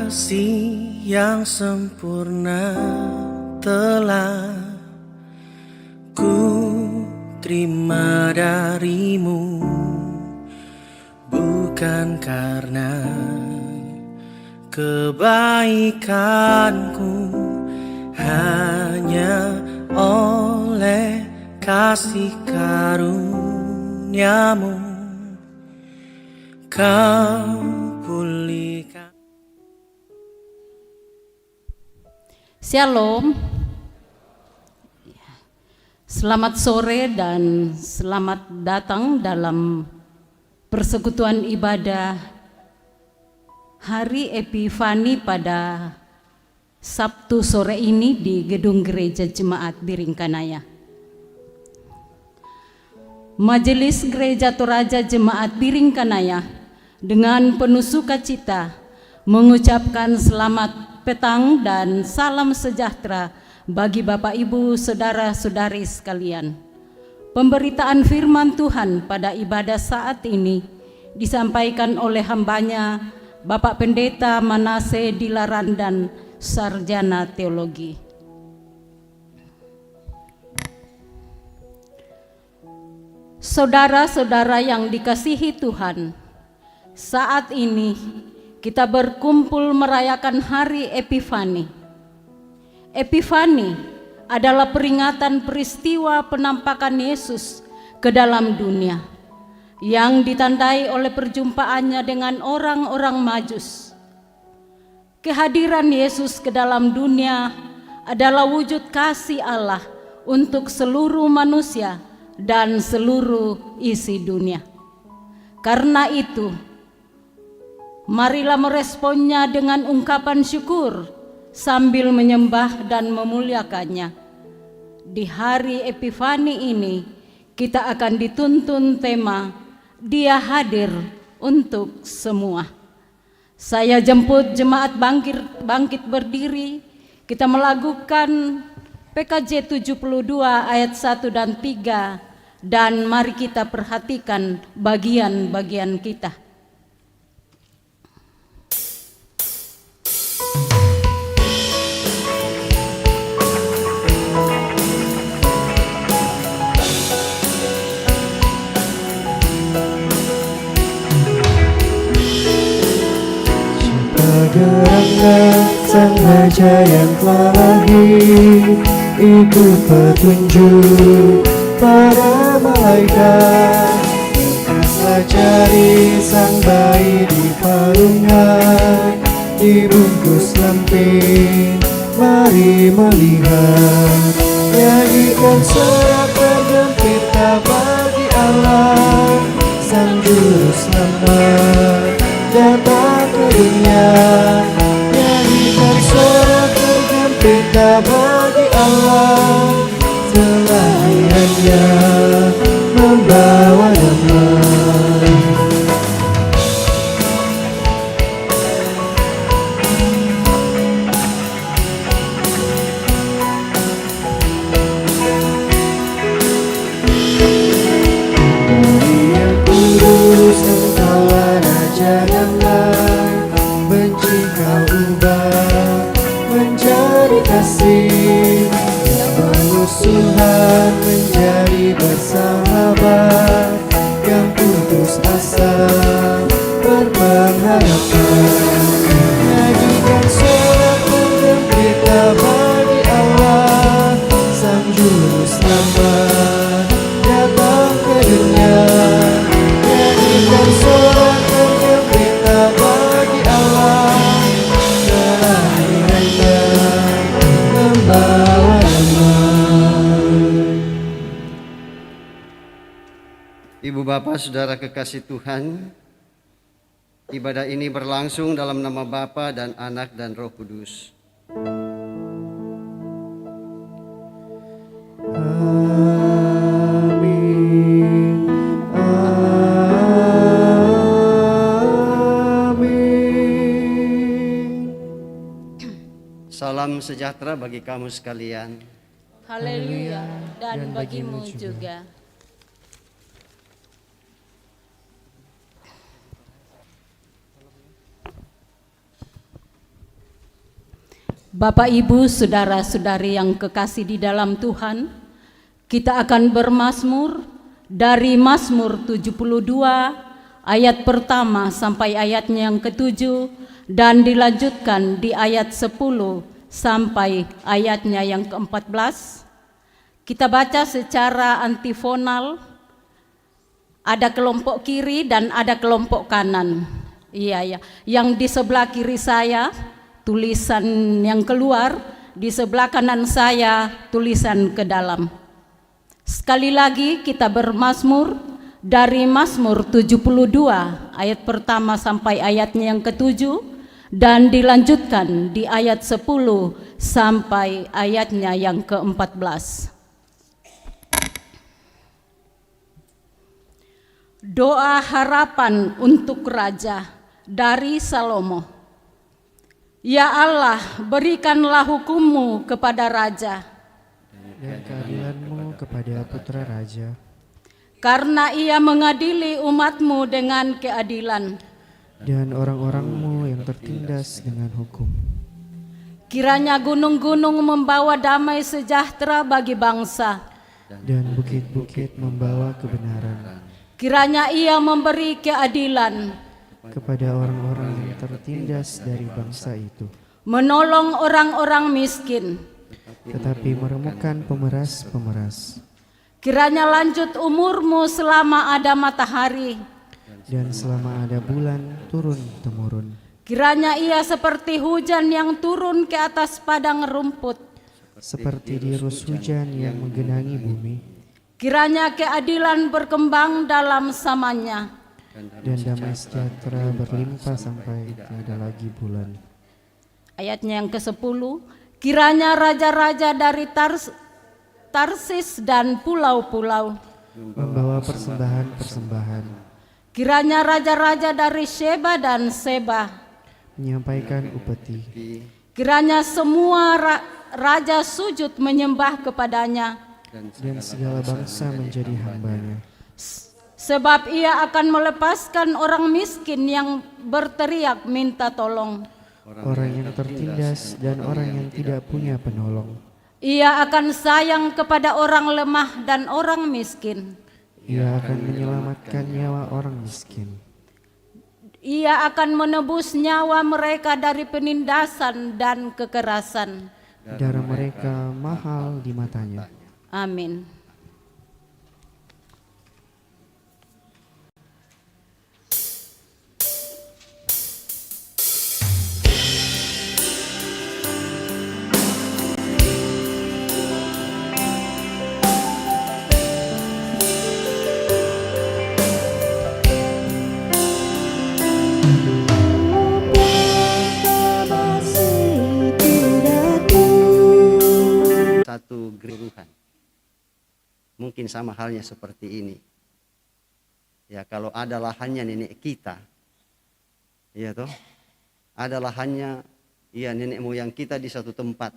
kasih yang sempurna telah ku terima darimu, bukan karena kebaikanku, hanya oleh kasih karuniamu kau pulihkan. Shalom. Selamat sore dan selamat datang dalam persekutuan ibadah Hari Epifani pada Sabtu sore ini di Gedung Gereja Jemaat Biringkanaya. Majelis Gereja Toraja Jemaat Biringkanaya dengan penuh sukacita mengucapkan selamat petang dan salam sejahtera bagi Bapak Ibu Saudara-saudari sekalian. Pemberitaan firman Tuhan pada ibadah saat ini disampaikan oleh hambanya Bapak Pendeta Manase Dilarandan, Sarjana Teologi. Saudara-saudara yang dikasihi Tuhan, saat ini kita berkumpul merayakan Hari Epifani. Epifani adalah peringatan peristiwa penampakan Yesus ke dalam dunia yang ditandai oleh perjumpaannya dengan orang-orang Majus. Kehadiran Yesus ke dalam dunia adalah wujud kasih Allah untuk seluruh manusia dan seluruh isi dunia. Karena itu, marilah meresponnya dengan ungkapan syukur sambil menyembah dan memuliakannya. Di hari Epifani ini, kita akan dituntun tema Dia Hadir untuk Semua. Saya jemput jemaat bangkit berdiri. Kita melakukan PKJ 72 ayat 1 dan 3, dan mari kita perhatikan bagian-bagian kita. Karena Sang Raja yang telah lahir, itu petunjuk para malaikat. Pelajari sang bayi di palungan, dibungkus lemping, mari melihat. Nyanyikan sorak bergembira bagi Allah, Sang Juru Selamat datang ke dunia. Nyanyikan sorak bergembira bagi Allah, kelahirannya membawa damai. Dunia kudus, engkaulah Raja damai, benci kau ubah menjadi kasih, yang bermusuhan menjadi bersahabat, yang putus asa berpengharapan. Nyanyikan sorak bergembira bagi Allah, Sang Juru Selamat datang ke dunia. Nyanyikan sorak bergembira bagi Allah, kelahirannya membawa damai. Ibu Bapak, Saudara kekasih Tuhan, ibadah ini berlangsung dalam nama Bapa dan Anak dan Roh Kudus. Amin. Amin. Salam sejahtera bagi kamu sekalian. Haleluya, dan bagimu juga. Bapak, Ibu, saudara-saudari yang kekasih di dalam Tuhan, kita akan bermazmur dari Mazmur 72 ayat pertama sampai ayatnya yang ke-7 dan dilanjutkan di ayat 10 sampai ayatnya yang ke-14. Kita baca secara antifonal, ada kelompok kiri dan ada kelompok kanan. Iya. Yang di sebelah kiri saya tulisan yang keluar, di sebelah kanan saya tulisan ke dalam. Sekali lagi kita bermazmur dari Mazmur 72 ayat pertama sampai ayatnya yang ke-7 dan dilanjutkan di ayat 10 sampai ayatnya yang ke-14. Doa harapan untuk raja dari Salomo. Ya Allah, berikanlah hukum-Mu kepada raja dan keadilan-Mu kepada putra raja, karena ia mengadili umat-Mu dengan keadilan. dan orang-orang-Mu yang tertindas dengan hukum. Kiranya gunung-gunung membawa damai sejahtera bagi bangsa, Dan bukit-bukit membawa kebenaran kiranya ia memberi keadilan, kepada orang-orang yang tertindas dari bangsa itu, menolong orang-orang miskin. tetapi meremukkan pemeras-pemeras. Kiranya lanjut umur-Mu selama ada matahari, Dan selama ada bulan turun-temurun, kiranya ia seperti hujan yang turun ke atas padang rumput. seperti dirus hujan yang menggenangi bumi, Kiranya keadilan berkembang dalam samanya, dan damai sejahtera berlimpah sampai tiada lagi bulan. Ayatnya yang ke-10, kiranya raja-raja dari Tarsis dan pulau-pulau, Membawa persembahan-persembahan, kiranya raja-raja dari Sheba dan Seba, menyampaikan upeti, kiranya semua raja sujud menyembah kepadanya, dan segala bangsa menjadi hambanya. sebab ia akan melepaskan orang miskin yang berteriak minta tolong. Orang yang tertindas dan orang yang tidak punya penolong, Ia akan sayang kepada orang lemah dan orang miskin. Ia akan menyelamatkan nyawa orang miskin. Ia akan menebus nyawa mereka dari penindasan dan kekerasan. Darah mereka mahal di matanya. Amin. Satu geruhan. Mungkin sama halnya seperti ini. Ya, kalau ada lahannya nenek kita, ya toh, ada lahannya ya nenek moyang kita di satu tempat.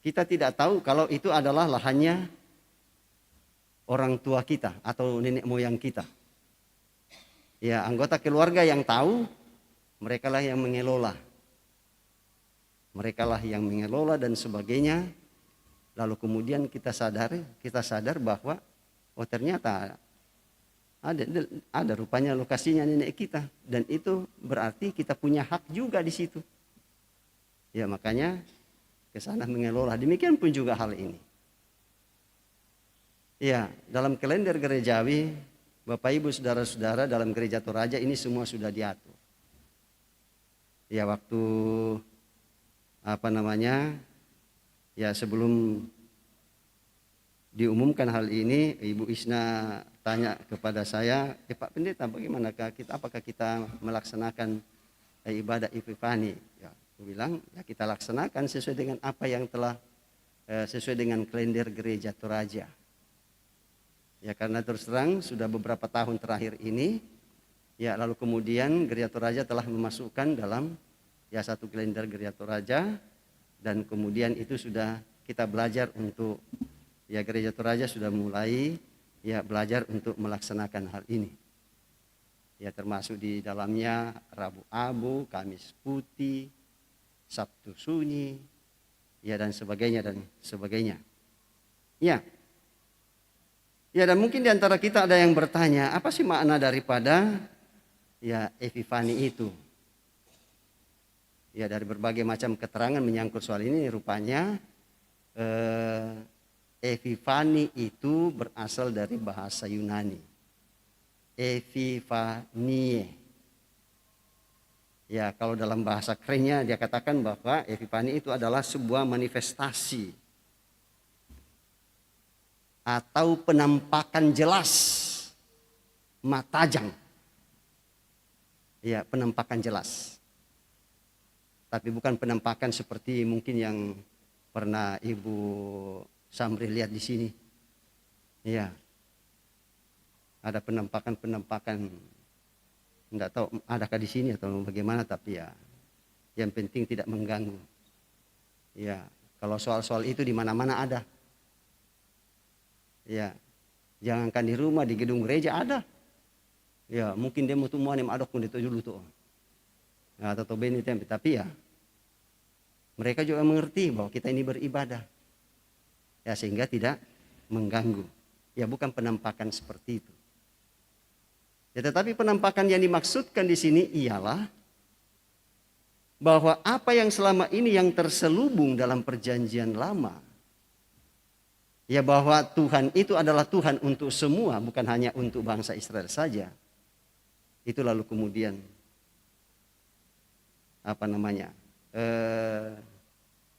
Kita tidak tahu kalau itu adalah lahannya orang tua kita atau nenek moyang kita. Ya, anggota keluarga yang tahu, merekalah yang mengelola. Merekalah yang mengelola dan sebagainya. Lalu kemudian kita sadar bahwa oh ternyata ada rupanya lokasinya nenek kita, dan itu berarti kita punya hak juga di situ. Ya, makanya ke sana mengelola. Demikian pun juga hal ini. Ya, dalam kalender gerejawi, Bapak Ibu saudara-saudara, dalam gereja Toraja ini semua sudah diatur. Ya, waktu ya sebelum diumumkan hal ini, Ibu Isna tanya kepada saya, Pak Pendeta, bagaimanakah kita, apakah kita melaksanakan ibadah Epifani? Ya, aku bilang, ya kita laksanakan sesuai dengan apa yang telah sesuai dengan kalender gereja Toraja. Ya, karena terus terang sudah beberapa tahun terakhir ini, ya lalu kemudian gereja Toraja telah memasukkan dalam ya satu kalender gereja Toraja, dan kemudian itu sudah kita belajar untuk ya gereja Toraja sudah mulai ya belajar untuk melaksanakan hal ini. Ya, termasuk di dalamnya Rabu Abu, Kamis Putih, Sabtu Sunyi, ya dan sebagainya dan sebagainya. Ya. Ya, dan mungkin di antara kita ada yang bertanya, apa sih makna daripada ya Epifani itu? Ya, dari berbagai macam keterangan menyangkut soal ini, rupanya Epifani itu berasal dari bahasa Yunani. Epifanie. Ya, kalau dalam bahasa kerennya dia katakan bahwa Epifani itu adalah sebuah manifestasi atau penampakan jelas matajang. Ya, penampakan jelas. Tapi bukan penampakan seperti mungkin yang pernah Ibu Samri lihat di sini. Ya. Ada penampakan, enggak tahu adakah di sini atau bagaimana, tapi ya yang penting tidak mengganggu. Ya, kalau soal-soal itu di mana-mana ada. Ya, jangankan di rumah, di gedung gereja ada. Ya, mungkin dia mau tumuan yang adok pun itu dulu tuh. Nah, atau beni tempe, tapi ya mereka juga mengerti bahwa kita ini beribadah. Ya, sehingga tidak mengganggu. Ya, bukan penampakan seperti itu. Ya, tetapi penampakan yang dimaksudkan di sini ialah bahwa apa yang selama ini yang terselubung dalam perjanjian lama, ya bahwa Tuhan itu adalah Tuhan untuk semua, bukan hanya untuk bangsa Israel saja. Itu lalu kemudian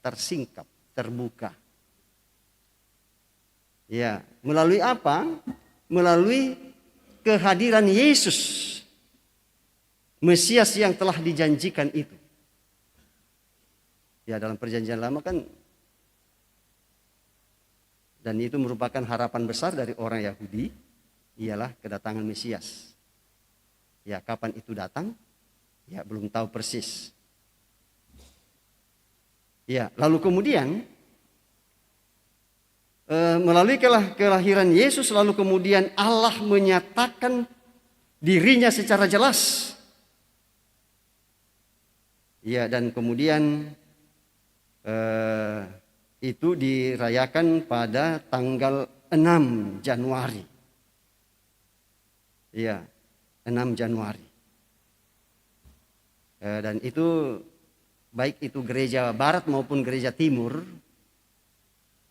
tersingkap, terbuka. Ya, melalui apa? Melalui kehadiran Yesus, Mesias yang telah dijanjikan itu. Ya, dalam perjanjian lama kan, dan itu merupakan harapan besar dari orang Yahudi, ialah kedatangan Mesias. Ya, kapan itu datang? Ya, belum tahu persis. Ya, lalu kemudian melalui kelahiran Yesus, lalu kemudian Allah menyatakan dirinya secara jelas. Ya, dan kemudian itu dirayakan pada tanggal 6 Januari. Ya, 6 Januari. Dan itu baik itu gereja barat maupun gereja timur,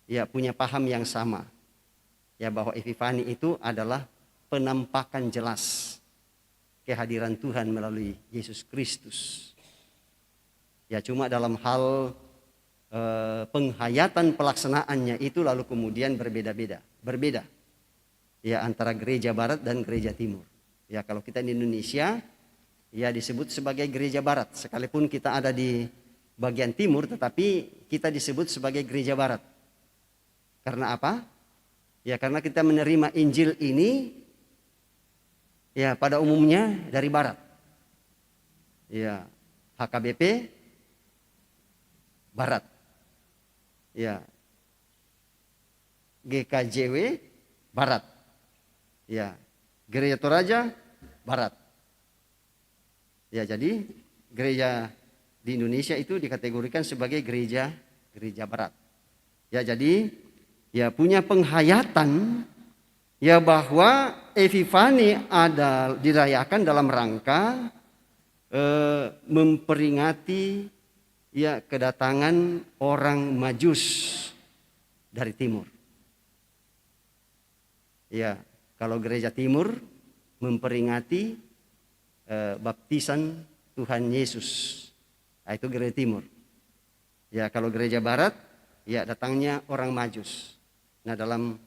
ya punya paham yang sama. Ya, bahwa Epifani itu adalah penampakan jelas kehadiran Tuhan melalui Yesus Kristus. Ya, cuma dalam hal penghayatan pelaksanaannya itu lalu kemudian berbeda. Ya, antara gereja barat dan gereja timur. Ya, kalau kita di Indonesia ya disebut sebagai gereja barat, sekalipun kita ada di bagian timur tetapi kita disebut sebagai gereja barat. Karena apa? Ya, karena kita menerima Injil ini ya pada umumnya dari barat. Ya, HKBP barat. Ya, GKJW barat. Ya, Gereja Toraja barat. Ya, jadi gereja di Indonesia itu dikategorikan sebagai gereja barat. Ya, jadi ya punya penghayatan ya bahwa Epifani ada dirayakan dalam rangka memperingati ya kedatangan orang Majus dari timur. Ya, kalau gereja timur memperingati baptisan Tuhan Yesus. Nah, itu gereja timur. Ya, kalau gereja barat ya datangnya orang Majus. Nah, dalam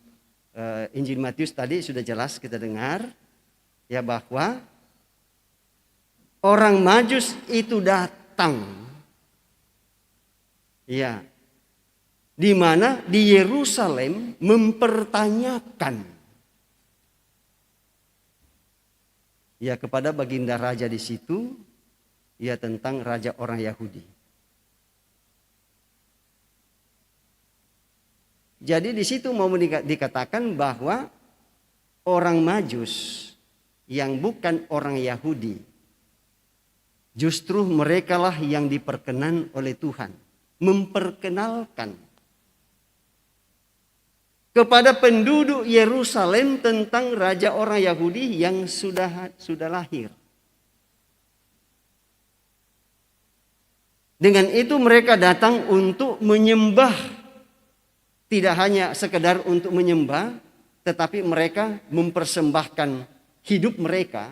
Injil Matius tadi sudah jelas kita dengar ya bahwa orang Majus itu datang ya di mana di Yerusalem mempertanyakan ya kepada baginda raja di situ ya tentang raja orang Yahudi. Jadi di situ mau dikatakan bahwa orang Majus yang bukan orang Yahudi, justru merekalah yang diperkenan oleh Tuhan, memperkenalkan kepada penduduk Yerusalem tentang raja orang Yahudi yang sudah lahir. Dengan itu mereka datang untuk menyembah, tidak hanya sekedar untuk menyembah, tetapi mereka mempersembahkan hidup mereka.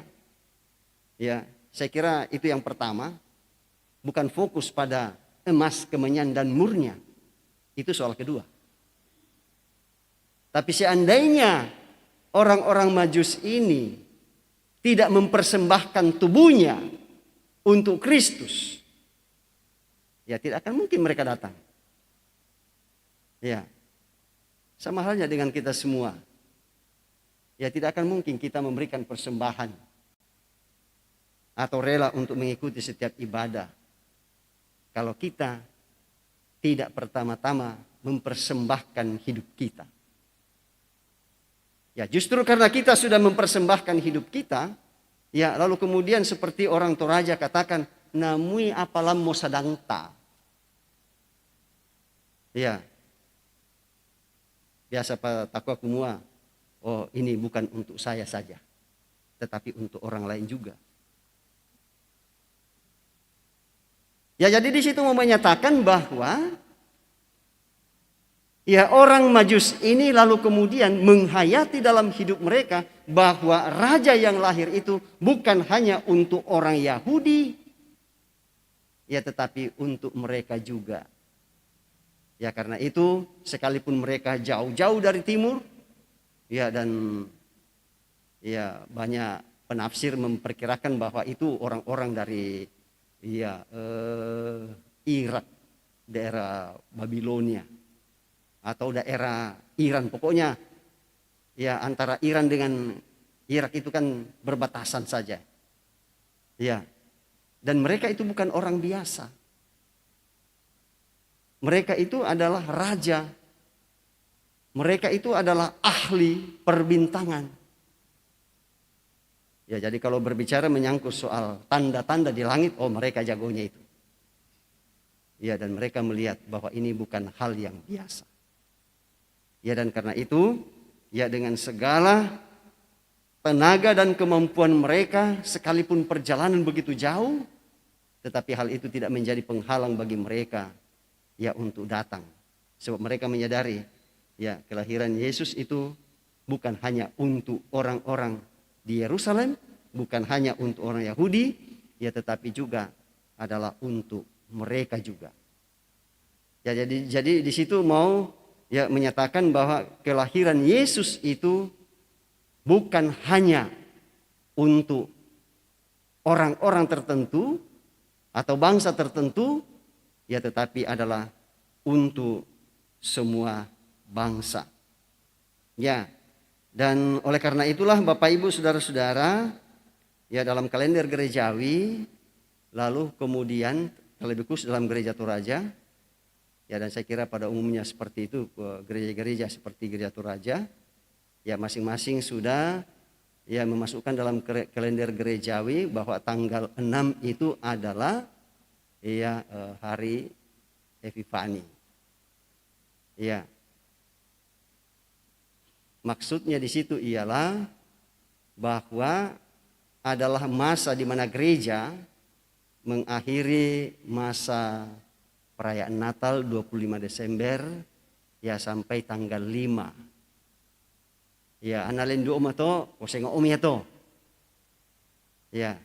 Ya, saya kira itu yang pertama, bukan fokus pada emas, kemenyan dan murnya. Itu soal kedua. Tapi seandainya orang-orang Majus ini tidak mempersembahkan tubuhnya untuk Kristus, ya tidak akan mungkin mereka datang. Ya, sama halnya dengan kita semua. Ya tidak akan mungkin kita memberikan persembahan atau rela untuk mengikuti setiap ibadah kalau kita tidak pertama-tama mempersembahkan hidup kita. Ya justru karena kita sudah mempersembahkan hidup kita, ya lalu kemudian seperti orang Toraja katakan, namui apalam mo sadangta. Ya, biasa Pak takwa kumua, oh ini bukan untuk saya saja, tetapi untuk orang lain juga. Ya jadi di situ mau menyatakan bahwa ya orang Majus ini lalu kemudian menghayati dalam hidup mereka bahwa raja yang lahir itu bukan hanya untuk orang Yahudi, ya tetapi untuk mereka juga. Ya karena itu sekalipun mereka jauh-jauh dari timur, ya dan ya banyak penafsir memperkirakan bahwa itu orang-orang dari ya Irak, daerah Babilonia atau daerah Iran, pokoknya ya antara Iran dengan Irak itu kan berbatasan saja. Ya. Dan mereka itu bukan orang biasa. Mereka itu adalah raja. Mereka itu adalah ahli perbintangan. Ya, jadi kalau berbicara menyangkut soal tanda-tanda di langit, oh mereka jagonya itu. Ya, dan mereka melihat bahwa ini bukan hal yang biasa. Ya, dan karena itu, ya dengan segala tenaga dan kemampuan mereka, sekalipun perjalanan begitu jauh, tetapi hal itu tidak menjadi penghalang bagi mereka ya untuk datang. Sebab mereka menyadari ya kelahiran Yesus itu bukan hanya untuk orang-orang di Yerusalem, bukan hanya untuk orang Yahudi, ya tetapi juga adalah untuk mereka juga. Ya jadi di situ mau ya menyatakan bahwa kelahiran Yesus itu bukan hanya untuk orang-orang tertentu atau bangsa tertentu, ya tetapi adalah untuk semua bangsa. Ya, dan oleh karena itulah Bapak Ibu saudara-saudara, ya dalam kalender gerejawi, lalu kemudian terlebih khusus dalam gereja Toraja, ya dan saya kira pada umumnya seperti itu gereja-gereja seperti gereja Toraja, ya masing-masing sudah ya memasukkan dalam kalender gerejawi bahwa tanggal 6 itu adalah ya hari Epifani. Ya. Maksudnya di situ ialah bahwa adalah masa di mana gereja mengakhiri masa perayaan Natal 25 Desember ya sampai tanggal 5. Ya, analin do to, koseng ya to. Ya.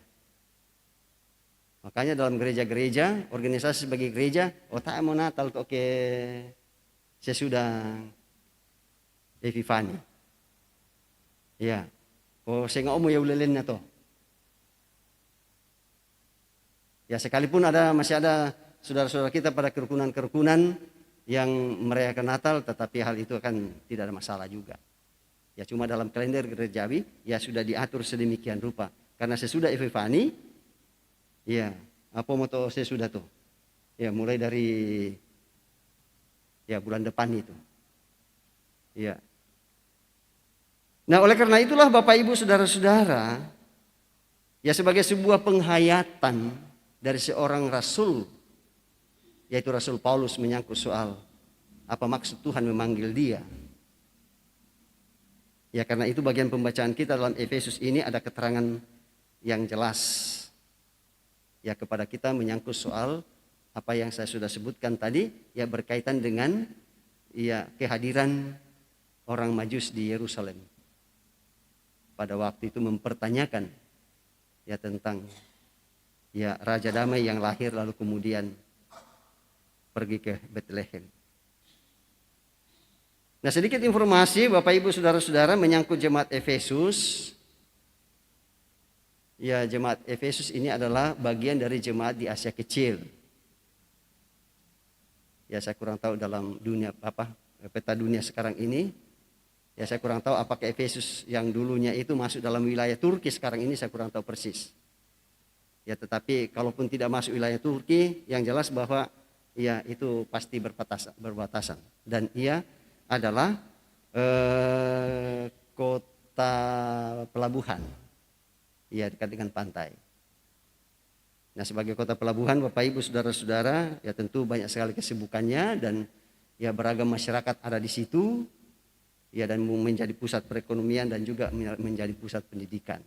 Makanya dalam gereja-gereja, organisasi sebagai gereja, tak mau Natal to ke sesudah Epifani. Ya. Koseng ya ulelen na to. Ya, sekalipun masih ada saudara-saudara kita pada kerukunan-kerukunan yang merayakan Natal, tetapi hal itu kan tidak ada masalah juga. Ya cuma dalam kalender gerejawi ya sudah diatur sedemikian rupa. Karena sesudah Epifani, ya apa moto sesudah tuh? Ya mulai dari ya bulan depan itu. Ya. Nah oleh karena itulah Bapak Ibu saudara-saudara, Ya sebagai sebuah penghayatan dari seorang rasul, yaitu Rasul Paulus menyangkut soal apa maksud Tuhan memanggil dia. Ya karena itu bagian pembacaan kita dalam Efesus ini ada keterangan yang jelas ya kepada kita menyangkut soal apa yang saya sudah sebutkan tadi, ya berkaitan dengan ya kehadiran orang Majus di Yerusalem. Pada waktu itu mempertanyakan ya tentang ya Raja Damai yang lahir lalu kemudian pergi ke Bethlehem. Nah sedikit informasi Bapak Ibu Saudara-saudara menyangkut jemaat Efesus. Ya jemaat Efesus ini adalah bagian dari jemaat di Asia Kecil. Ya saya kurang tahu dalam dunia peta dunia sekarang ini. Ya saya kurang tahu apakah Efesus yang dulunya itu masuk dalam wilayah Turki sekarang ini saya kurang tahu persis. Ya tetapi kalaupun tidak masuk wilayah Turki, yang jelas bahwa ya itu pasti berbatasan. Dan ia adalah kota pelabuhan. Ya dekat dengan pantai. Nah sebagai kota pelabuhan Bapak Ibu Saudara-saudara ya tentu banyak sekali kesibukannya dan ya beragam masyarakat ada di situ. Ya dan menjadi pusat perekonomian dan juga menjadi pusat pendidikan.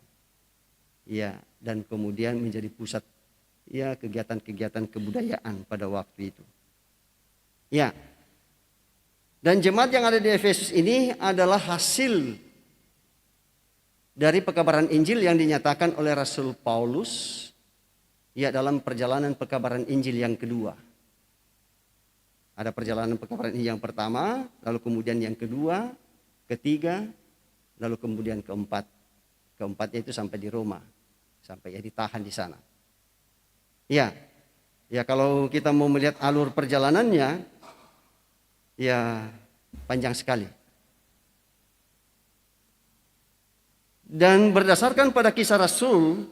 Ya dan kemudian menjadi pusat ya kegiatan-kegiatan kebudayaan pada waktu itu. Ya. Dan jemaat yang ada di Efesus ini adalah hasil dari pekabaran Injil yang dinyatakan oleh Rasul Paulus ya dalam perjalanan pekabaran Injil yang kedua. Ada perjalanan pekabaran Injil yang pertama, lalu kemudian yang kedua, ketiga, lalu kemudian keempat. Keempatnya itu sampai di Roma, sampai ya ditahan di sana. Ya, ya kalau kita mau melihat alur perjalanannya, ya panjang sekali. Dan berdasarkan pada kisah Rasul,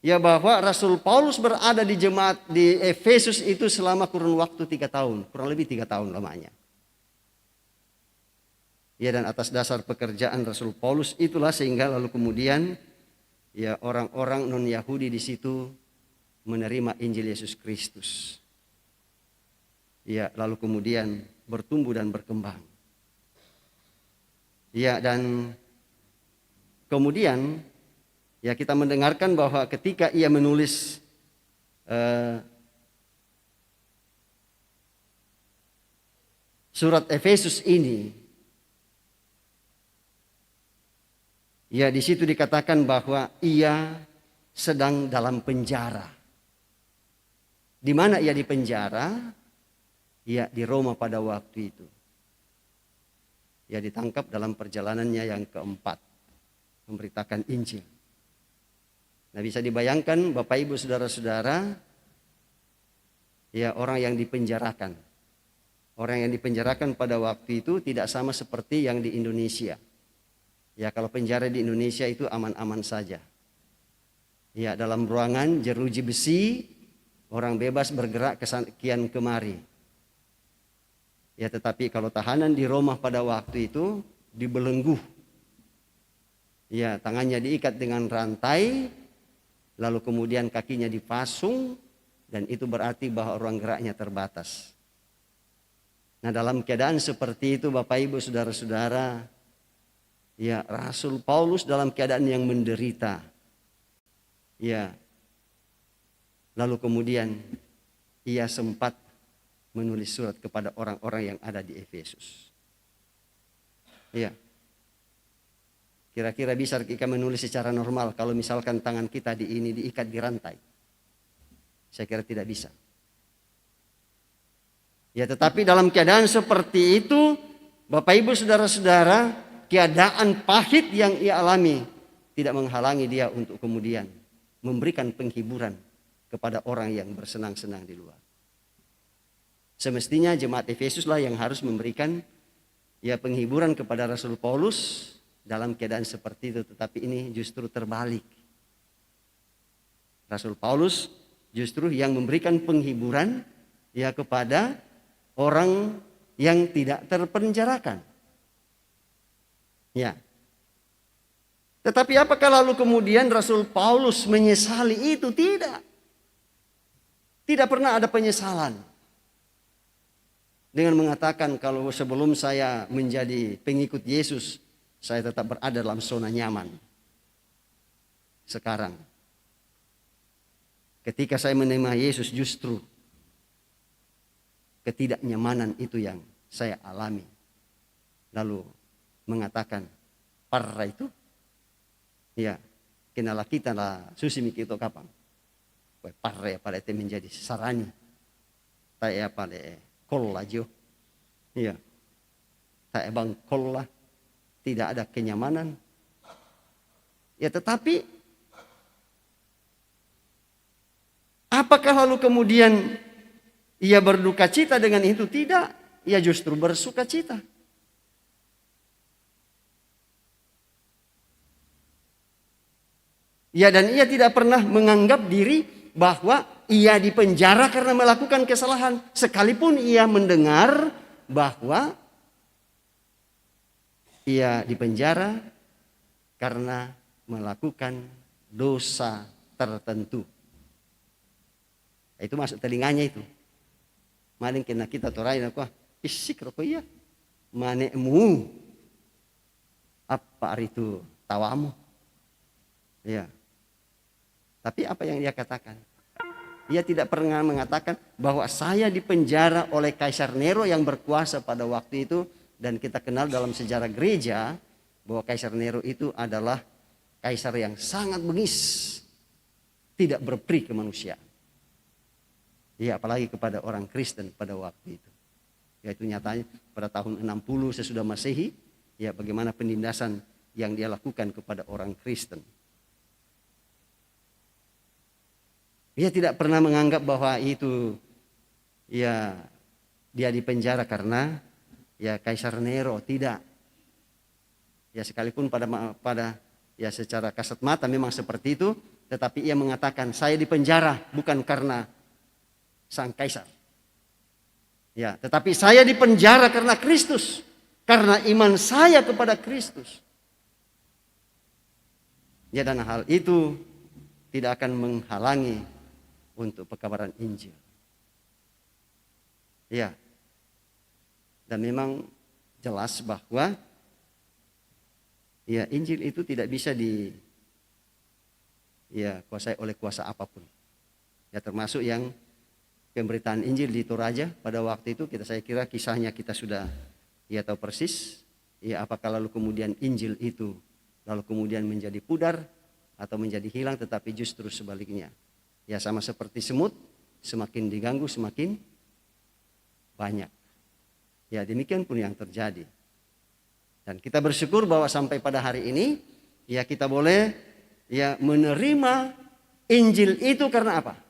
ya bahwa Rasul Paulus berada di jemaat di Efesus itu selama kurun waktu 3 tahun, kurang lebih 3 tahun lamanya. Ya dan atas dasar pekerjaan Rasul Paulus itulah sehingga lalu kemudian ya orang-orang non-Yahudi di situ menerima Injil Yesus Kristus. Ya lalu kemudian bertumbuh dan berkembang. Ya dan kemudian ya kita mendengarkan bahwa ketika ia menulis surat Efesus ini, ya di situ dikatakan bahwa ia sedang dalam penjara. Di mana ia dipenjara? Ya di Roma pada waktu itu. Ya ditangkap dalam perjalanannya yang keempat, memberitakan Injil. Nah bisa dibayangkan Bapak Ibu Saudara-saudara, ya orang yang dipenjarakan. Orang yang dipenjarakan pada waktu itu tidak sama seperti yang di Indonesia. Ya kalau penjara di Indonesia itu aman-aman saja. Ya dalam ruangan jeruji besi, orang bebas bergerak ke kian kemari. Ya tetapi kalau tahanan di Roma pada waktu itu dibelenggu. Ya tangannya diikat dengan rantai, lalu kemudian kakinya dipasung, dan itu berarti bahwa ruang geraknya terbatas. Nah dalam keadaan seperti itu Bapak Ibu Saudara-saudara, ya Rasul Paulus dalam keadaan yang menderita. Ya lalu kemudian ia sempat menulis surat kepada orang-orang yang ada di Efesus. Ya. Kira-kira bisa kita menulis secara normal kalau misalkan tangan kita diikat di rantai? Saya kira tidak bisa. Ya tetapi dalam keadaan seperti itu, Bapak Ibu Saudara-saudara, keadaan pahit yang ia alami tidak menghalangi dia untuk kemudian memberikan penghiburan kepada orang yang bersenang-senang di luar. Semestinya jemaat Efesuslah yang harus memberikan ya penghiburan kepada Rasul Paulus dalam keadaan seperti itu, tetapi ini justru terbalik. Rasul Paulus justru yang memberikan penghiburan ya kepada orang yang tidak terpenjarakan. Ya. Tetapi apakah lalu kemudian Rasul Paulus menyesali itu? Tidak. Tidak pernah ada penyesalan. Dengan mengatakan kalau sebelum saya menjadi pengikut Yesus, saya tetap berada dalam zona nyaman. Sekarang, ketika saya menerima Yesus, justru ketidaknyamanan itu yang saya alami. Lalu mengatakan, parra itu, ya, kenala kita lah susi mikito kapang. Parra ya pada itu menjadi sarani. Taya pada kolla jo. Ya. Taya bang kolla. Tidak ada kenyamanan. Ya tetapi, apakah lalu kemudian ia berduka cita dengan itu? Tidak. Ia justru bersuka cita. Ya, dan ia tidak pernah menganggap diri bahwa ia dipenjara karena melakukan kesalahan. Sekalipun ia mendengar bahwa ia dipenjara karena melakukan dosa tertentu. Itu masuk telinganya itu. Maling kena kita torain aku, isik roko iya. Manemu. Apa itu tawamu? Ya. Tapi apa yang dia katakan? Dia tidak pernah mengatakan bahwa saya dipenjara oleh Kaisar Nero yang berkuasa pada waktu itu. Dan kita kenal dalam sejarah gereja bahwa Kaisar Nero itu adalah kaisar yang sangat bengis. Tidak berperi ke manusia. Ya, apalagi kepada orang Kristen pada waktu itu. Yaitu nyatanya pada tahun 60 sesudah Masehi. Ya, bagaimana penindasan yang dia lakukan kepada orang Kristen. Dia tidak pernah menganggap bahwa itu ya dia dipenjara karena ya Kaisar Nero, tidak. Ya sekalipun pada ya secara kasat mata memang seperti itu, tetapi ia mengatakan saya dipenjara bukan karena sang kaisar. Ya, tetapi saya dipenjara karena Kristus, karena iman saya kepada Kristus. Ya, dan hal itu tidak akan menghalangi untuk pekabaran Injil. Ya. Dan memang jelas bahwa ya Injil itu tidak bisa kuasai oleh kuasa apapun. Ya termasuk yang pemberitaan Injil di Toraja pada waktu itu saya kira kisahnya kita sudah ya tahu persis. Ya apakah lalu kemudian Injil itu lalu kemudian menjadi pudar atau menjadi hilang, tetapi justru sebaliknya. Ya sama seperti semut, semakin diganggu semakin banyak. Ya demikian pun yang terjadi. Dan kita bersyukur bahwa sampai pada hari ini ya kita boleh ya menerima Injil itu karena apa?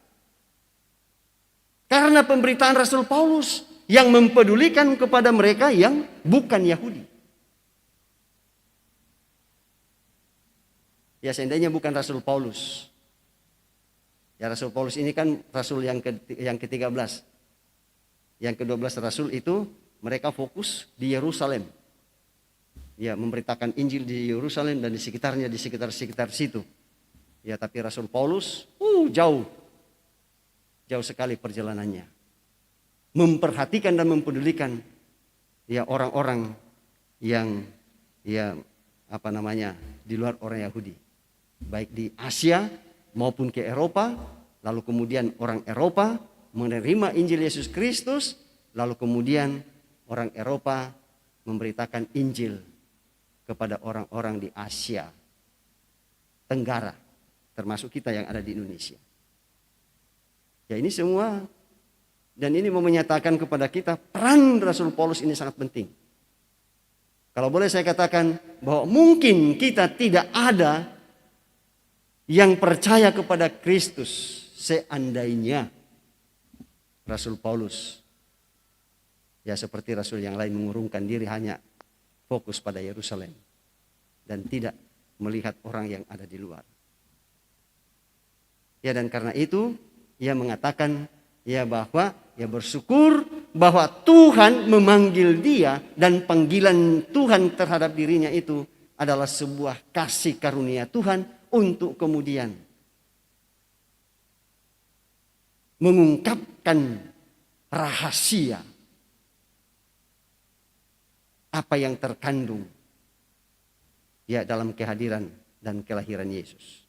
Karena pemberitaan Rasul Paulus yang mempedulikan kepada mereka yang bukan Yahudi. Ya seandainya bukan Rasul Paulus. Ya Rasul Paulus ini kan Rasul yang ke-13. Yang ke-12 Rasul itu mereka fokus di Yerusalem. Ya memberitakan Injil di Yerusalem dan di sekitarnya, di sekitar situ. Ya tapi Rasul Paulus jauh sekali perjalanannya. Memperhatikan dan mempedulikan ya orang-orang yang di luar orang Yahudi. Baik di Asia maupun ke Eropa, lalu kemudian orang Eropa menerima Injil Yesus Kristus, lalu kemudian orang Eropa memberitakan Injil kepada orang-orang di Asia Tenggara, termasuk kita yang ada di Indonesia. Ya ini semua, dan ini mau menyatakan kepada kita peran Rasul Paulus ini sangat penting. Kalau boleh saya katakan bahwa mungkin kita tidak ada yang percaya kepada Kristus seandainya Rasul Paulus ya seperti Rasul yang lain mengurungkan diri hanya fokus pada Yerusalem dan tidak melihat orang yang ada di luar. Ya dan karena itu ia mengatakan ya bahwa ia bersyukur bahwa Tuhan memanggil dia dan panggilan Tuhan terhadap dirinya itu adalah sebuah kasih karunia Tuhan untuk kemudian mengungkapkan rahasia apa yang terkandung ya dalam kehadiran dan kelahiran Yesus.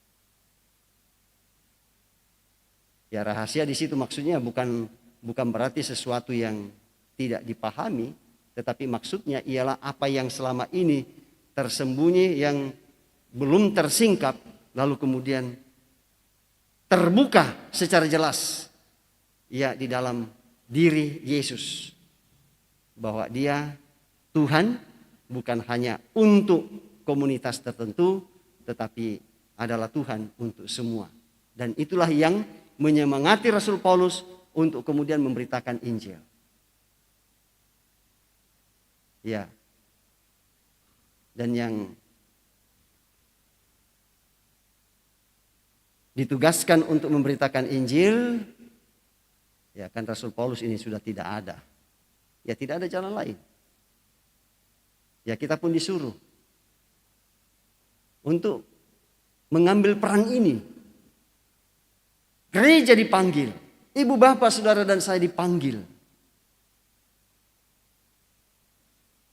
Ya, rahasia di situ maksudnya bukan berarti sesuatu yang tidak dipahami, tetapi maksudnya ialah apa yang selama ini tersembunyi, yang belum tersingkap, lalu kemudian terbuka secara jelas ya di dalam diri Yesus, bahwa Dia Tuhan bukan hanya untuk komunitas tertentu, tetapi adalah Tuhan untuk semua. Dan itulah yang menyemangati Rasul Paulus untuk kemudian memberitakan Injil. Ya. Dan yang ditugaskan untuk memberitakan Injil, ya kan Rasul Paulus ini sudah tidak ada. Ya tidak ada jalan lain. Ya kita pun disuruh untuk mengambil peran ini. Gereja dipanggil, ibu bapak saudara dan saya dipanggil.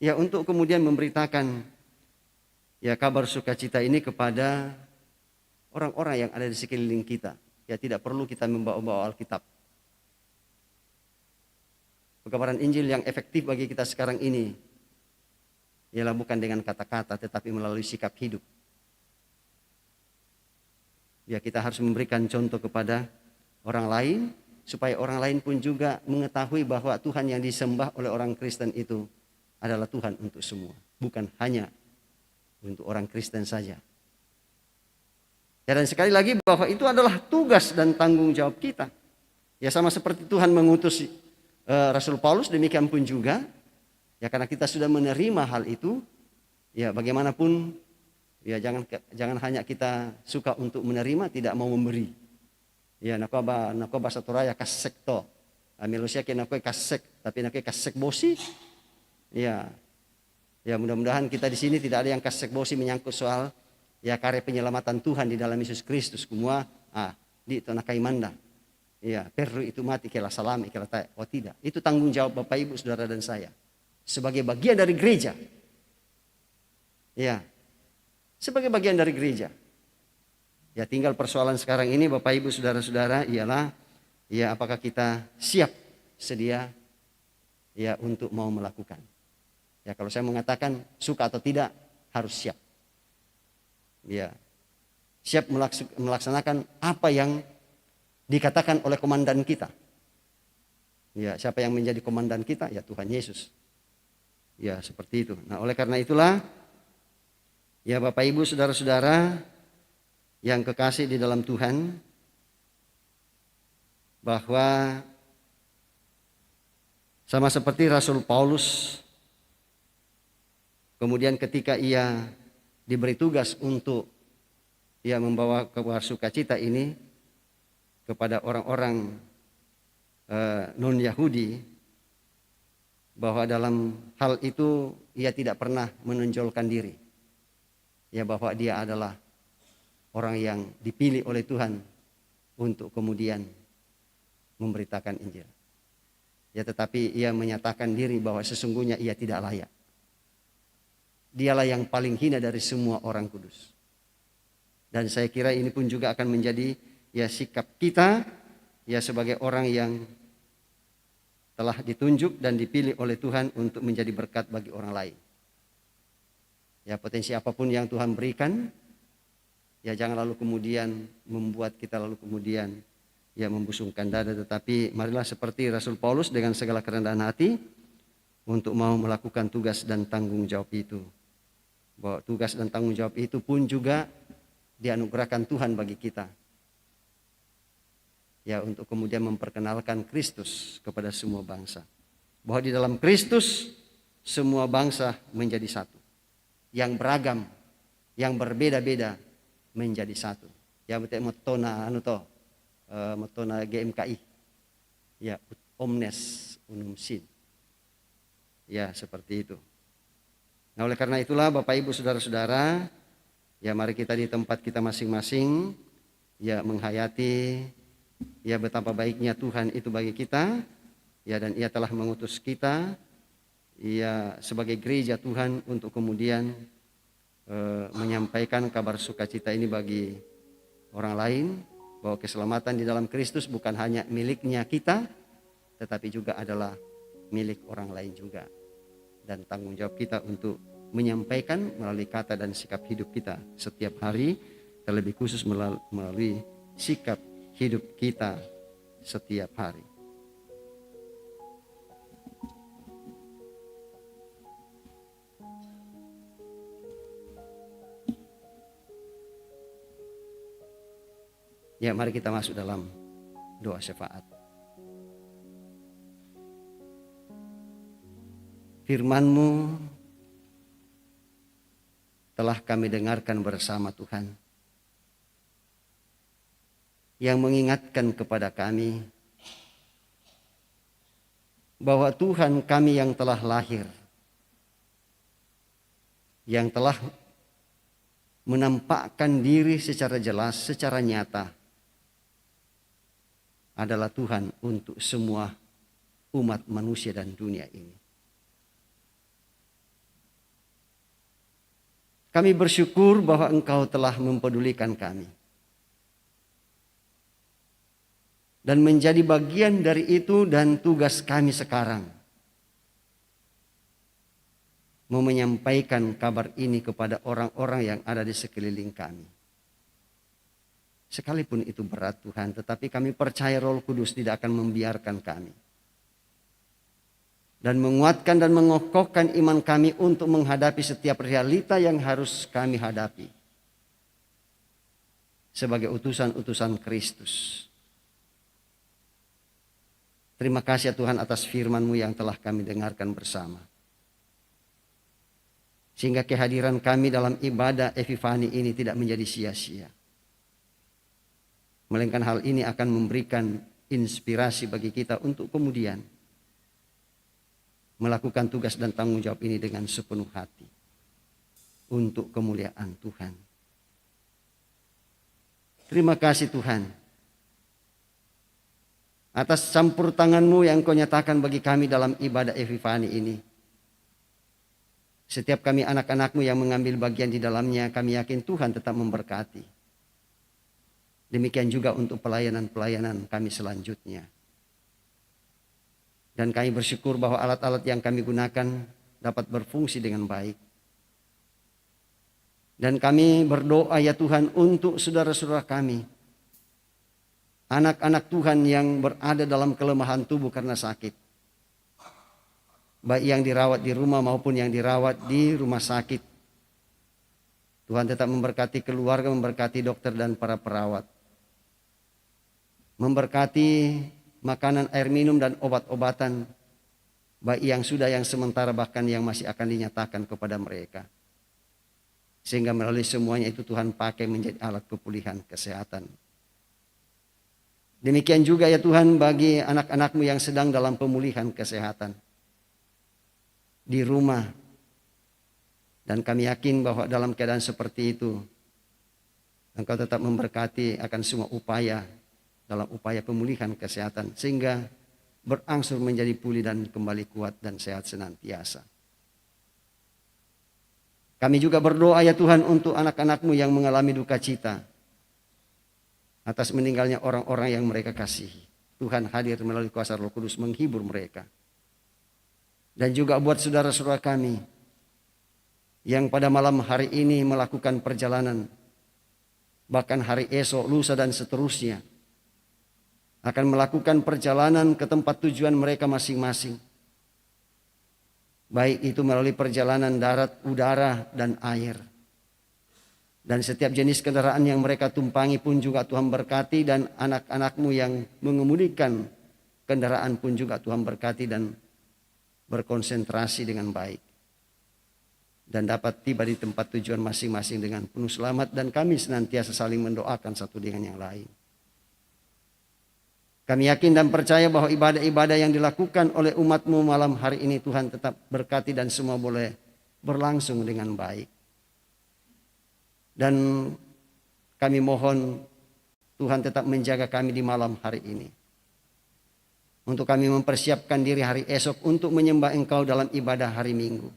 Ya untuk kemudian memberitakan ya kabar sukacita ini kepada orang-orang yang ada di sekeliling kita. Ya tidak perlu kita membawa Alkitab. Pekabaran Injil yang efektif bagi kita sekarang ini ialah bukan dengan kata-kata tetapi melalui sikap hidup. Ya kita harus memberikan contoh kepada orang lain supaya orang lain pun juga mengetahui bahwa Tuhan yang disembah oleh orang Kristen itu adalah Tuhan untuk semua, bukan hanya untuk orang Kristen saja. Ya, dan sekali lagi bahwa itu adalah tugas dan tanggung jawab kita. Ya sama seperti Tuhan mengutus Rasul Paulus, demikian pun juga ya karena kita sudah menerima hal itu, ya bagaimanapun ya jangan hanya kita suka untuk menerima, tidak mau memberi. Ya nakoba satu raya kasek to. Manusia kena kue kasek, tapi nak kasek bosi. Ya mudah-mudahan kita di sini tidak ada yang kasek bosi menyangkut soal ya karya penyelamatan Tuhan di dalam Yesus Kristus semua. Di itu nakai manda. Ya perlu itu mati kela salam kela tay. Oh tidak, itu tanggung jawab Bapak Ibu Saudara dan saya sebagai bagian dari gereja. Ya. Sebagai bagian dari gereja. Ya tinggal persoalan sekarang ini Bapak Ibu Saudara-saudara ialah ya apakah kita siap sedia ya untuk mau melakukan. Ya kalau saya mengatakan suka atau tidak harus siap. Ya. Siap melaksanakan apa yang dikatakan oleh komandan kita. Ya, siapa yang menjadi komandan kita? Ya Tuhan Yesus. Ya, seperti itu. Nah, oleh karena itulah ya Bapak Ibu Saudara-saudara yang kekasih di dalam Tuhan, bahwa sama seperti Rasul Paulus kemudian ketika ia diberi tugas untuk ia membawa kabar sukacita ini kepada orang-orang non-Yahudi, bahwa dalam hal itu ia tidak pernah menonjolkan diri. Ya bahwa dia adalah orang yang dipilih oleh Tuhan untuk kemudian memberitakan Injil. Ya tetapi ia menyatakan diri bahwa sesungguhnya ia tidak layak. Dialah yang paling hina dari semua orang kudus. Dan saya kira ini pun juga akan menjadi ya sikap kita ya sebagai orang yang telah ditunjuk dan dipilih oleh Tuhan untuk menjadi berkat bagi orang lain. Ya potensi apapun yang Tuhan berikan, ya jangan lalu kemudian membuat kita lalu kemudian ya membusungkan dada, tetapi marilah seperti Rasul Paulus dengan segala kerendahan hati untuk mau melakukan tugas dan tanggung jawab itu. Bahwa tugas dan tanggung jawab itu pun juga dianugerahkan Tuhan bagi kita. Ya untuk kemudian memperkenalkan Kristus kepada semua bangsa. Bahwa di dalam Kristus semua bangsa menjadi satu. Yang beragam, yang berbeda-beda menjadi satu. Ya betul motona GMKI. Ya omnes unum sin. Ya seperti itu. Nah, oleh karena itulah Bapak Ibu Saudara-saudara, ya mari kita di tempat kita masing-masing ya menghayati ya betapa baiknya Tuhan itu bagi kita, ya, dan Ia telah mengutus kita ya sebagai gereja Tuhan untuk kemudian menyampaikan kabar sukacita ini bagi orang lain, bahwa keselamatan di dalam Kristus bukan hanya miliknya kita, tetapi juga adalah milik orang lain juga. Dan tanggung jawab kita untuk menyampaikan melalui kata dan sikap hidup kita setiap hari, terlebih khusus melalui sikap hidup kita setiap hari. Ya, mari kita masuk dalam doa syafaat. Firman-Mu telah kami dengarkan bersama Tuhan, yang mengingatkan kepada kami bahwa Tuhan kami yang telah lahir, yang telah menampakkan diri secara jelas, secara nyata, adalah Tuhan untuk semua umat manusia dan dunia ini. Kami bersyukur bahwa Engkau telah mempedulikan kami. Dan menjadi bagian dari itu, dan tugas kami sekarang mau menyampaikan kabar ini kepada orang-orang yang ada di sekeliling kami. Sekalipun itu berat Tuhan, tetapi kami percaya Roh Kudus tidak akan membiarkan kami. Dan menguatkan dan mengokohkan iman kami untuk menghadapi setiap realita yang harus kami hadapi. Sebagai utusan-utusan Kristus. Terima kasih ya Tuhan atas firman-Mu yang telah kami dengarkan bersama. Sehingga kehadiran kami dalam ibadah Epifani ini tidak menjadi sia-sia. Melainkan hal ini akan memberikan inspirasi bagi kita untuk kemudian melakukan tugas dan tanggung jawab ini dengan sepenuh hati untuk kemuliaan Tuhan. Terima kasih Tuhan atas campur tangan-Mu yang Kau nyatakan bagi kami dalam ibadah Epifani ini. Setiap kami anak-anak-Mu yang mengambil bagian di dalamnya, kami yakin Tuhan tetap memberkati. Demikian juga untuk pelayanan-pelayanan kami selanjutnya. Dan kami bersyukur bahwa alat-alat yang kami gunakan dapat berfungsi dengan baik. Dan kami berdoa ya Tuhan untuk saudara-saudara kami. Anak-anak Tuhan yang berada dalam kelemahan tubuh karena sakit. Baik yang dirawat di rumah maupun yang dirawat di rumah sakit. Tuhan tetap memberkati keluarga, memberkati dokter dan para perawat. Memberkati makanan, air minum dan obat-obatan, baik yang sudah, yang sementara, bahkan yang masih akan dinyatakan kepada mereka. Sehingga melalui semuanya itu Tuhan pakai menjadi alat kepulihan kesehatan. Demikian juga ya Tuhan bagi anak-anak-Mu yang sedang dalam pemulihan kesehatan di rumah. Dan kami yakin bahwa dalam keadaan seperti itu Engkau tetap memberkati akan semua upaya, dalam upaya pemulihan kesehatan, sehingga berangsur menjadi pulih dan kembali kuat dan sehat senantiasa. Kami juga berdoa ya Tuhan untuk anak-anak-Mu yang mengalami duka cita atas meninggalnya orang-orang yang mereka kasihi. Tuhan hadir melalui kuasa Roh Kudus menghibur mereka. Dan juga buat saudara-saudara kami yang pada malam hari ini melakukan perjalanan, bahkan hari esok, lusa dan seterusnya, akan melakukan perjalanan ke tempat tujuan mereka masing-masing. Baik itu melalui perjalanan darat, udara, dan air. Dan setiap jenis kendaraan yang mereka tumpangi pun juga Tuhan berkati. Dan anak-anak-Mu yang mengemudikan kendaraan pun juga Tuhan berkati dan berkonsentrasi dengan baik. Dan dapat tiba di tempat tujuan masing-masing dengan penuh selamat. Dan kami senantiasa saling mendoakan satu dengan yang lain. Kami yakin dan percaya bahwa ibadah-ibadah yang dilakukan oleh umat-Mu malam hari ini Tuhan tetap berkati dan semua boleh berlangsung dengan baik. Dan kami mohon Tuhan tetap menjaga kami di malam hari ini. Untuk kami mempersiapkan diri hari esok untuk menyembah Engkau dalam ibadah hari Minggu.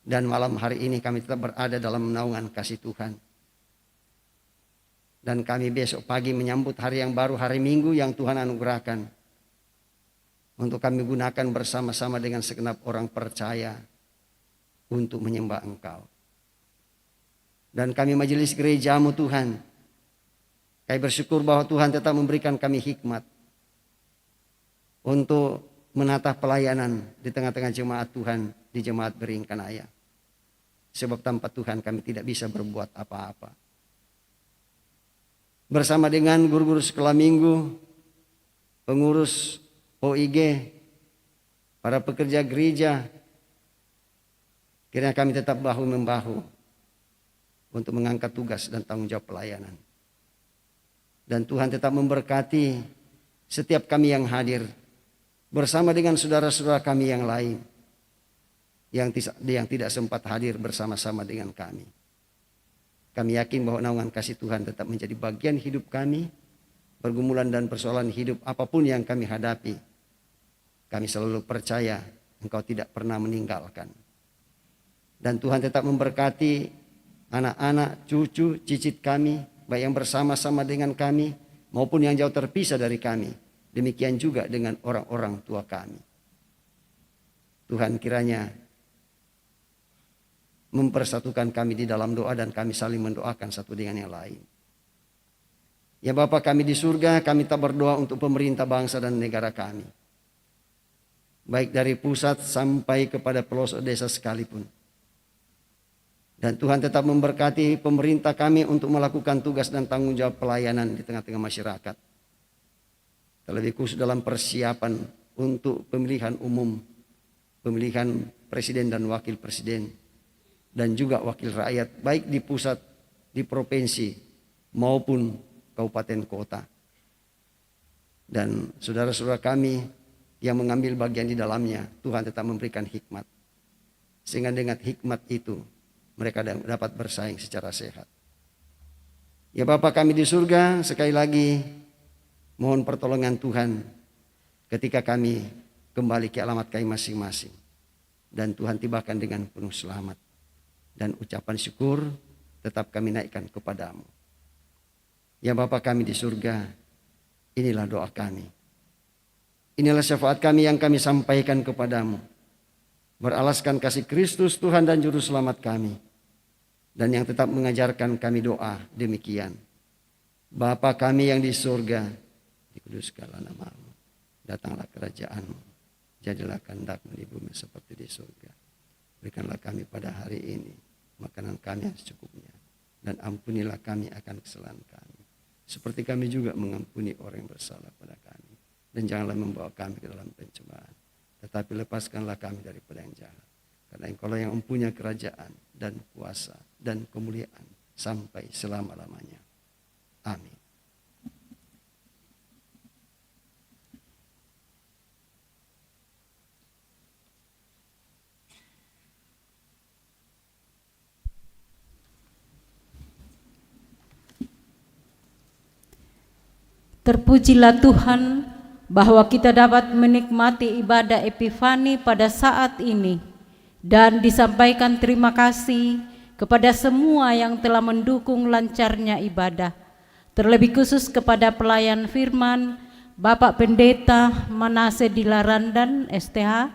Dan malam hari ini kami tetap berada dalam naungan kasih Tuhan. Dan kami besok pagi menyambut hari yang baru, hari Minggu yang Tuhan anugerahkan. Untuk kami gunakan bersama-sama dengan segenap orang percaya untuk menyembah Engkau. Dan kami majelis gereja-Mu Tuhan, kami bersyukur bahwa Tuhan tetap memberikan kami hikmat untuk menata pelayanan di tengah-tengah jemaat Tuhan di jemaat Beringkanaya. Sebab tanpa Tuhan kami tidak bisa berbuat apa-apa. Bersama dengan guru-guru sekolah minggu, pengurus OIG, para pekerja gereja, kiranya kami tetap bahu-membahu untuk mengangkat tugas dan tanggung jawab pelayanan. Dan Tuhan tetap memberkati setiap kami yang hadir bersama dengan saudara-saudara kami yang lain yang tidak sempat hadir bersama-sama dengan kami. Kami yakin bahwa naungan kasih Tuhan tetap menjadi bagian hidup kami. Pergumulan dan persoalan hidup apapun yang kami hadapi, kami selalu percaya Engkau tidak pernah meninggalkan. Dan Tuhan tetap memberkati anak-anak, cucu, cicit kami, baik yang bersama-sama dengan kami maupun yang jauh terpisah dari kami. Demikian juga dengan orang-orang tua kami. Tuhan kiranya mempersatukan kami di dalam doa dan kami saling mendoakan satu dengan yang lain. Ya Bapa kami di surga, kami tak berdoa untuk pemerintah bangsa dan negara kami. Baik dari pusat sampai kepada pelosok desa sekalipun. Dan Tuhan tetap memberkati pemerintah kami untuk melakukan tugas dan tanggung jawab pelayanan di tengah-tengah masyarakat. Terlebih khusus dalam persiapan untuk pemilihan umum, pemilihan presiden dan wakil presiden. Dan juga wakil rakyat baik di pusat, di provinsi maupun kabupaten kota. Dan saudara-saudara kami yang mengambil bagian di dalamnya, Tuhan tetap memberikan hikmat. Sehingga dengan hikmat itu mereka dapat bersaing secara sehat. Ya Bapa kami di surga, sekali lagi mohon pertolongan Tuhan ketika kami kembali ke alamat kami masing-masing. Dan Tuhan tibakan dengan penuh selamat. Dan ucapan syukur tetap kami naikkan kepadamu. Ya Bapa kami di surga, inilah doa kami. Inilah syafaat kami yang kami sampaikan kepadamu. Beralaskan kasih Kristus Tuhan dan Juru Selamat kami. Dan yang tetap mengajarkan kami doa demikian. Bapa kami yang di surga, dikuduskanlah namamu. Datanglah kerajaanmu. Jadilah kehendakmu di bumi seperti di surga. Berikanlah kami pada hari ini makanan kami yang secukupnya. Dan ampunilah kami akan kesalahan kami. Seperti kami juga mengampuni orang yang bersalah pada kami. Dan janganlah membawa kami ke dalam pencobaan. Tetapi lepaskanlah kami daripada yang jahat. Karena Engkaulah yang mempunyai kerajaan dan kuasa dan kemuliaan sampai selama-lamanya. Amin. Terpujilah Tuhan bahwa kita dapat menikmati ibadah Epifani pada saat ini dan disampaikan terima kasih kepada semua yang telah mendukung lancarnya ibadah. Terlebih khusus kepada pelayan firman Bapak Pendeta Manase Dilarandan STH.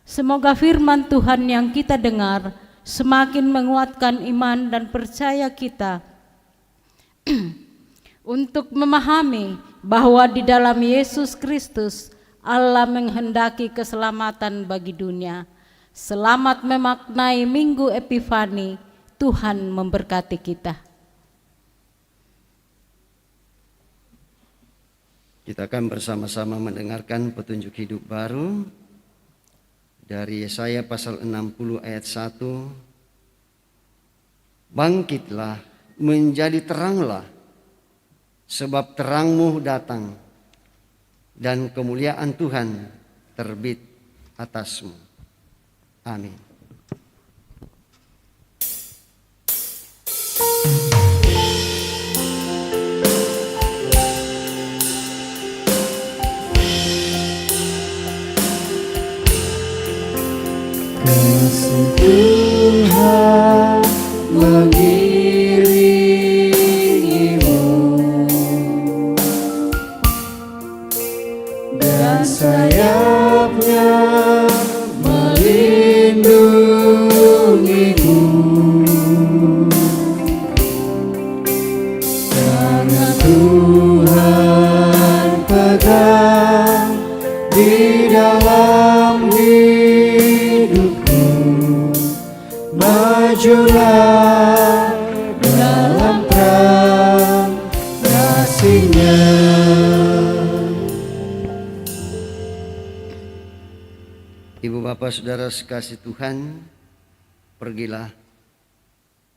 Semoga firman Tuhan yang kita dengar semakin menguatkan iman dan percaya kita untuk memahami bahwa di dalam Yesus Kristus Allah menghendaki keselamatan bagi dunia. Selamat memaknai Minggu Epifani. Tuhan memberkati kita. Kita akan bersama-sama mendengarkan petunjuk hidup baru dari Yesaya pasal 60 ayat 1. Bangkitlah, menjadi teranglah, sebab terangmu datang dan kemuliaan Tuhan terbit atasmu. Amin. Kasih Tuhan mengiringimu dan sayapnya melindungiku. Tangan Tuhan pegang di dalam hidupku. Majulah dalam terang kasih-Nya. Ibu bapak saudara sekasih Tuhan, pergilah.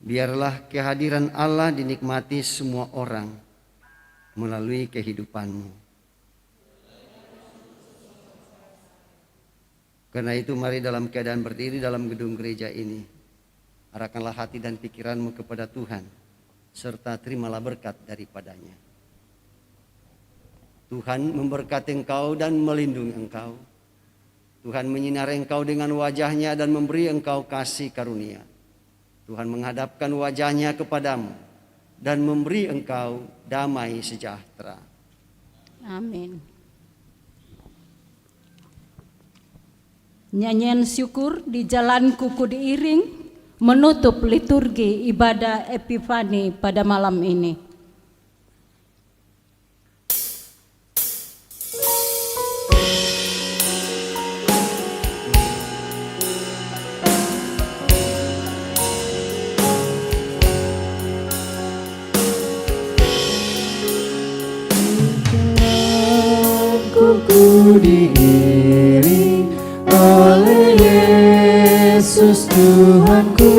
Biarlah kehadiran Allah dinikmati semua orang melalui kehidupanmu. Karena itu mari dalam keadaan berdiri dalam gedung gereja ini, arahkanlah hati dan pikiranmu kepada Tuhan, serta terimalah berkat daripadanya. Tuhan memberkati engkau dan melindungi engkau. Tuhan menyinari engkau dengan wajah-Nya dan memberi engkau kasih karunia. Tuhan menghadapkan wajah-Nya kepadamu dan memberi engkau damai sejahtera. Amin. Nyanyian syukur di Jalan Kuku Diiring menutup liturgi ibadah Epifani pada malam ini. Ku diiring oleh Yesus Tuhanku.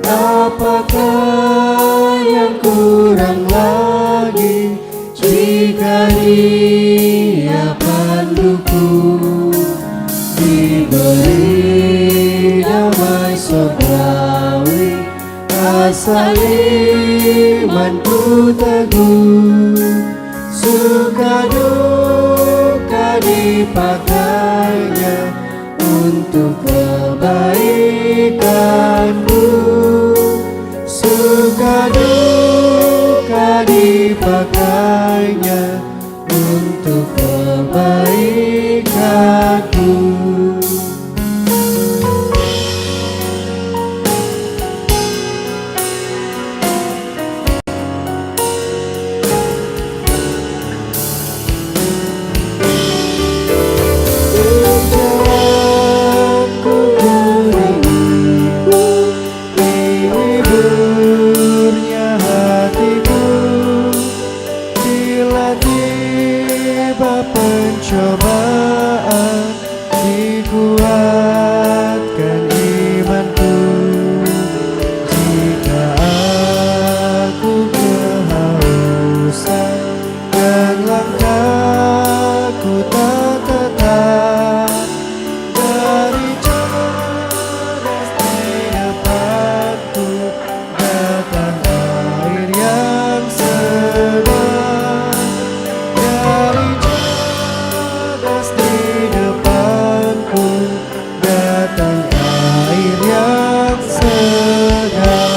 Apakah yang kurang lagi jika Dia panduku? Diberi damai surgawi, asal imanku teguh. Suka duka dipakainya untuk kebaikanmu. Suka duka dipakainya untuk kebaikanku. Pencobaan dikuatkan imanku. Jika aku kehausan dan langkahku tak tetap, dari cerdas di depanku datang air yang segar. Dari di depanku datang air yang segar.